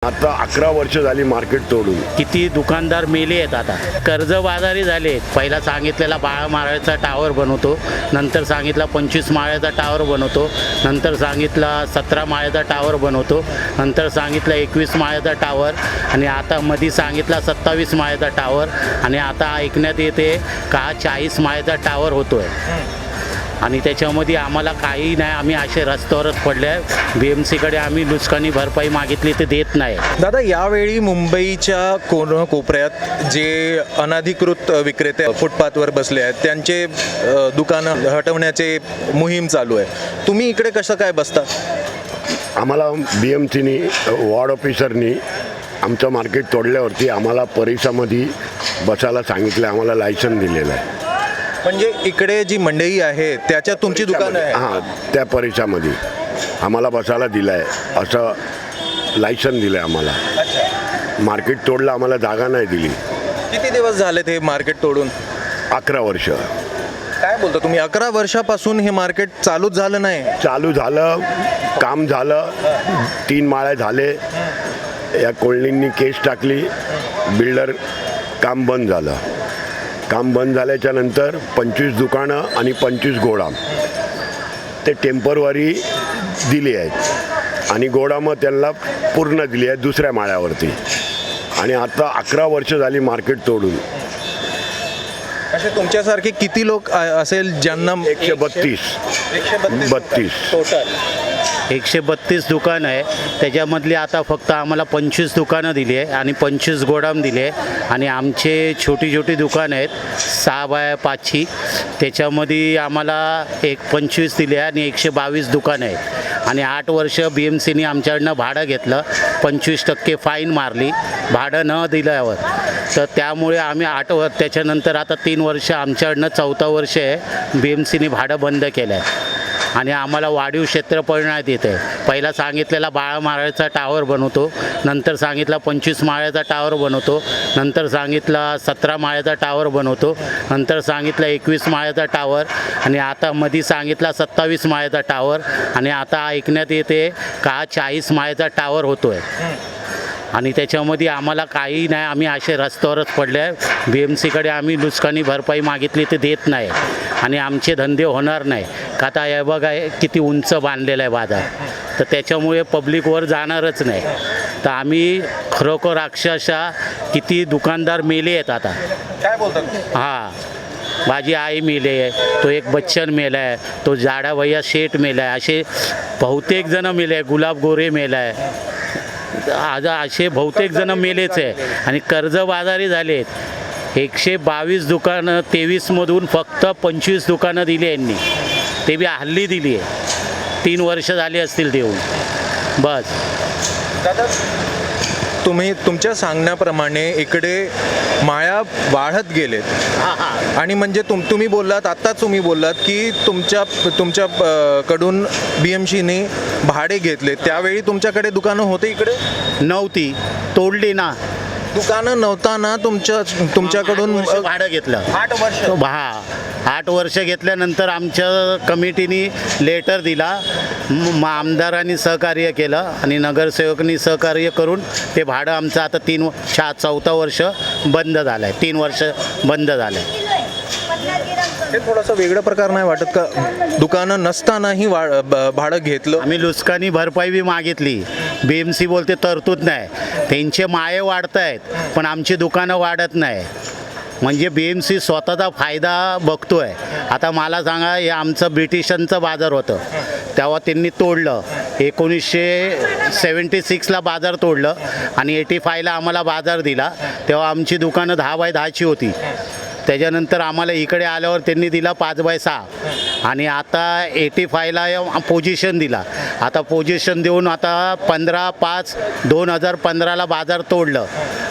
आता 11 वर्ष झाली मार्केट तोडून. किती दुकानदार मेले आहेत आता, कर्जबाजारी झाले. पहिला सांगितलेला 12 माळ्याचा टावर बनवतो, नंतर सांगितला 25 माळ्याचा टावर बनवतो, नंतर सांगितला 17 माळ्याचा टावर बनवतो, नंतर सांगितलं 21 माळ्याचा टावर, आणि आता मध्ये सांगितला 27 माळ्याचा टावर, आणि आता ऐकण्यात येते का 40 माळ्याचा टावर होतोय. आणि त्याच्यामध्ये आम्हाला काही नाही, आम्ही असे रस्त्यावरच पडले आहे. BMCकडे आम्ही नुकसानी भरपाई मागितली ते देत नाही. दादा, यावेळी मुंबईच्या कोपऱ्यात जे अनधिकृत विक्रेते फुटपाथवर बसले आहेत त्यांचे दुकानं हटवण्याचे मोहीम चालू आहे. तुम्ही इकडे कसं काय बसता? आम्हाला BMCनी वॉर्ड ऑफिसरनी आमचं मार्केट तोडल्यावरती आम्हाला परिसरामध्ये बसायला सांगितलं, आम्हाला लायसन दिलेलं आहे. म्हणजे इकडे जी मंडई आहे त्याच्यात तुमची दुकानं आहे? हां, त्या परिसरामध्ये आम्हाला बसायला दिलं आहे, असं लायसन दिलं आहे आम्हाला. मार्केट तोडलं, आम्हाला जागा नाही दिली. किती दिवस झाले ते मार्केट तोडून? 11 वर्ष. काय बोलता तुम्ही? 11 वर्षापासून हे मार्केट चालूच झालं नाही? चालू झालं, काम झालं, 3 माळ्या झाले. या कॉलनींनी केस टाकली, बिल्डर काम बंद झालं. काम बंद झाल्याच्या नंतर 25 दुकानं आणि 25 गोडाम ते टेम्परवरी दिली आहेत, आणि गोडामं त्यांना पूर्ण दिली आहेत दुसऱ्या माळ्यावरती. आणि आता 11 वर्ष झाली मार्केट तोडून. असे तुमच्यासारखे किती लोक असेल ज्यांना? 132 टोटल 132 दुकानं आहे. त्याच्यामधली आता फक्त आम्हाला 25 दुकानं दिली आहे आणि 25 गोडाम दिले आहे. आणि आमचे छोटी छोटी दुकानं आहेत 6 बाय 5ची, त्याच्यामध्ये आम्हाला 25 दिले आहे आणि 122 दुकानं आहेत. आणि 8 वर्ष BMCनी आमच्याकडनं भाडं घेतलं, 25% फाईन मारली भाडं न दिल्यावर. तर त्यामुळे आम्ही 8 वर्ष, त्याच्यानंतर आता 3 वर्ष आमच्याकडनं 4थं वर्ष आहे BMCनी भाडं बंद केलं आहे. आणि आम्हाला वाढीव क्षेत्र पळण्यात येते. पहिला सांगितलेला 12 माळ्याचा टावर बनवतो, नंतर सांगितला 25 माळ्याचा टावर बनवतो, नंतर सांगितला 17 माळ्याचा टावर बनवतो, नंतर सांगितलं 21 माळ्याचा टावर, आणि आता मध्ये सांगितला 27 माळ्याचा टावर, आणि आता ऐकण्यात येते का 40 माळ्याचा टावर होतो आहे. आणि त्याच्यामध्ये आम्हाला काही नाही, आम्ही असे रस्त्यावरच पडले आहे. BMCकडे आम्ही नुकसानी भरपाई मागितली ते देत नाही, आणि आमचे धंदे होणार नाही. का आता हे बघा किती उंच बांधलेलं आहे बाजार, तर त्याच्यामुळे पब्लिकवर जाणारच नाही. तर आम्ही खरोखर अक्षरशः किती दुकानदार मेले आहेत आता. काय बोलतात? हां, माझी आई मेले आहे, तो एक बच्चन मेला आहे, तो जाडा भैया शेठ मेला आहे, असे बहुतेक जणं मेले आहे, गुलाब गोरे मेला आहे. आज असे बहुतेक जण मेलेच आहे. आणि कर्जबाजारी झालेत. 122 दुकानं 23मधून फक्त 25 दुकानं दिली यांनी, ते बी हल्ली दिली आहे. 3 वर्ष झाली असतील देऊन बस. दादा, तुम्ही तुमच्या सांगण्याप्रमाणे इकडे माळ्या वाढत गेलेत, आणि म्हणजे तुम्ही बोललात, आत्ताच तुम्ही बोललात की तुमच्या कडून BMCने भाडे घेतले. त्यावेळी तुमच्याकडे दुकानं होते इकडे? नव्हती, तोडली ना. दुकानं नव्हताना तुमच्याकडून भाडं घेतलं. 8 वर्ष? 8 वर्ष घेतल्यानंतर आमच्या कमिटीने लेटर दिला, आमदारांनी सहकार्य केलं आणि नगरसेवकांनी सहकार्य करून ते भाडं आमचं आता 4थं वर्ष बंद झालं आहे. 3 वर्ष बंद झालं आहे. हे थोडंसं वेगळं प्रकार नाही वाटत का? दुकानं नसतानाही भाडं घेतलं? आम्ही नुकसानी भरपाई बी मागितली, BMC बोलते तरतूद नाही. त्यांचे माये वाढत आहेत पण आमची दुकानं वाढत नाही. म्हणजे BMC स्वतःचा फायदा बघतोय. आता मला सांगा, हे आमचं ब्रिटिशांचं बाजार होतं, तेव्हा त्यांनी तोडलं. 1976ला बाजार तोडलं आणि 85ला आम्हाला बाजार दिला. तेव्हा आमची दुकानं 10 बाय 10ची होती. त्याच्यानंतर आम्हाला इकडे आल्यावर त्यांनी दिला 5 बाय 6, आणि आता 85ला पोझिशन दिला. आता पोझिशन देऊन आता 15/5/2015ला बाजार तोडलं,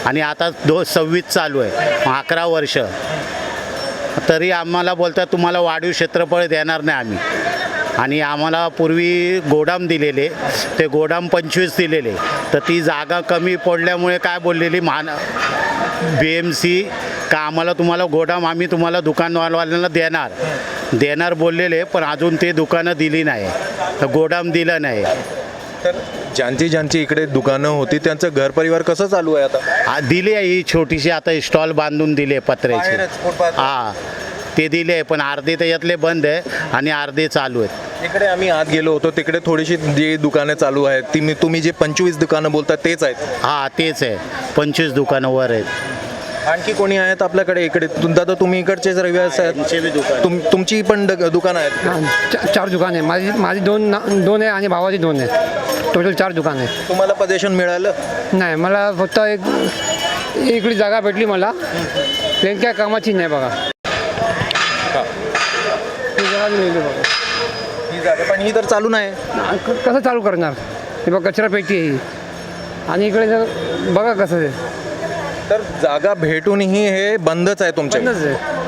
आणि आता 26 चालू आहे. 11 वर्ष तरी आम्हाला बोलतात तुम्हाला वाढीव क्षेत्रफळ देणार नाही आम्ही. आणि आम्हाला पूर्वी गोडाम दिलेले, ते गोडाम 25 दिलेले, तर ती जागा कमी पडल्यामुळे काय बोललेली BMC का आम्हाला तुम्हाला गोडाम आम्ही तुम्हाला दुकानवाल्यांना देणार बोललेले, पण अजून ते दुकानं दिली नाही, गोडाम दिलं नाही. तर ज्यांची ज्यांची इकडे दुकानं होती त्यांचं घर परिवार कसं चालू आहे आता? दिली आहे ही छोटीशी आता स्टॉल बांधून दिली पत्र्याची. बाहेरच फुटपाथ. हा ते दिले पण अर्धे त्याच्यातले बंद आहे आणि अर्धे चालू आहेत. इकडे आम्ही आत गेलो होतो तिकडे थोडीशी जी दुकानं चालू आहेत तुम्ही जे 25 दुकानं बोलतात तेच आहेत? हा तेच आहे, 25 दुकानं वर आहेत. आणखी कोणी आहेत आपल्याकडे इकडे? दादा तुम्ही इकडचेच रहिवासी आहेत? तुमची पण दुकानं आहेत? हां, चार दुकान आहे. माझी दोन आहे आणि भावाची 2 आहे. टोटल 4 दुकान आहे. तुम्हाला पजेशन मिळालं? नाही, मला फक्त इकडे जागा भेटली मला, प्लेन काय कामाची नाही बघा. ही जागा मिळाली बघा. ही जागा पण ही तर चालू नाही. कसं चालू करणार? हे बघा कचरा पेटी आहे ही. आणि इकडे बघा कसं आहे. तर जागा भेटूनही हे बंदच आहे तुमच्या? बंदच आहे.